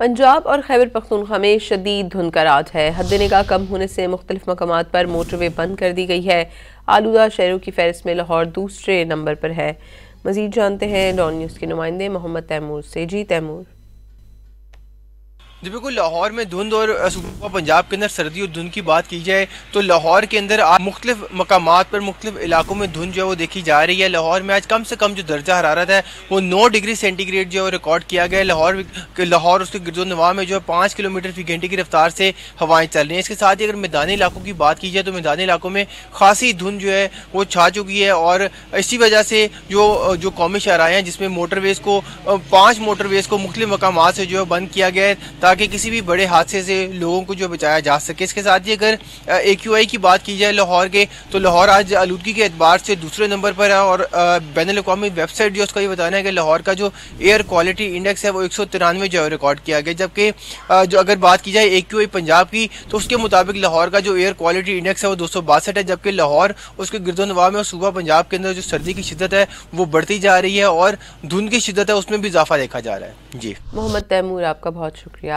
पंजाब और खैबर पख्तूनख्वा में शदीद धुंध का राज है। हद निगाह कम होने से मुख्तलिफ मकामात पर मोटरवे बंद कर दी गई है। आलूदा शहरों की फहरिस्त में लाहौर दूसरे नंबर पर है। मजीद जानते हैं डॉन न्यूज़ के नुमाइंदे मोहम्मद तैमूर से। जी तैमूर। जी बिल्कुल, लाहौर में धुंध और सूबा पंजाब के अंदर सर्दी और धुंध की बात की जाए तो लाहौर के अंदर आज मुख्तलिफ मकामात पर मुख्तलिफ इलाकों में धुंध जो है वो देखी जा रही है। लाहौर में आज कम से कम जो दर्जा हरारत है वो 9 डिग्री सेंटीग्रेड जो है रिकॉर्ड किया गया है। लाहौर उसके गिरदोनवा में जो है 5 किलोमीटर फी घंटे की रफ्तार से हवाएं चल रही हैं। इसके साथ ही अगर मैदानी इलाकों की बात की जाए तो मैदानी इलाकों में खासी धुंध जो है वो छा चुकी है और इसी वजह से जो कौमी शहराएँ हैं जिसमें मोटरवेज़ को 5 मोटरवेज़ को मुख्तलिफ मकामात से जो है बंद किया गया है ताकि किसी भी बड़े हादसे से लोगों को जो बचाया जा सके। इसके साथ ही अगर AQI की बात की जाए लाहौर के तो लाहौर आज आलूदगी के एतबार से दूसरे नंबर पर है और बैनुल-अक़वामी वेबसाइट जो उसका ये बताना है कि लाहौर का जो एयर क्वालिटी इंडेक्स है वो 193 जो है रिकॉर्ड किया गया। जबकि जो अगर बात की जाए AQI पंजाब की तो उसके मुताबिक लाहौर का जो एयर क्वालिटी इंडेक्स है वो 262 है। जबकि लाहौर उसके गिरदोनवा में और सूबा पंजाब के अंदर जो सर्दी की शिद्दत है वो बढ़ती जा रही है और धुंध की शिद्दत है उसमें भी इजाफा देखा जा रहा है। जी मोहम्मद तैमूर, आपका बहुत शुक्रिया।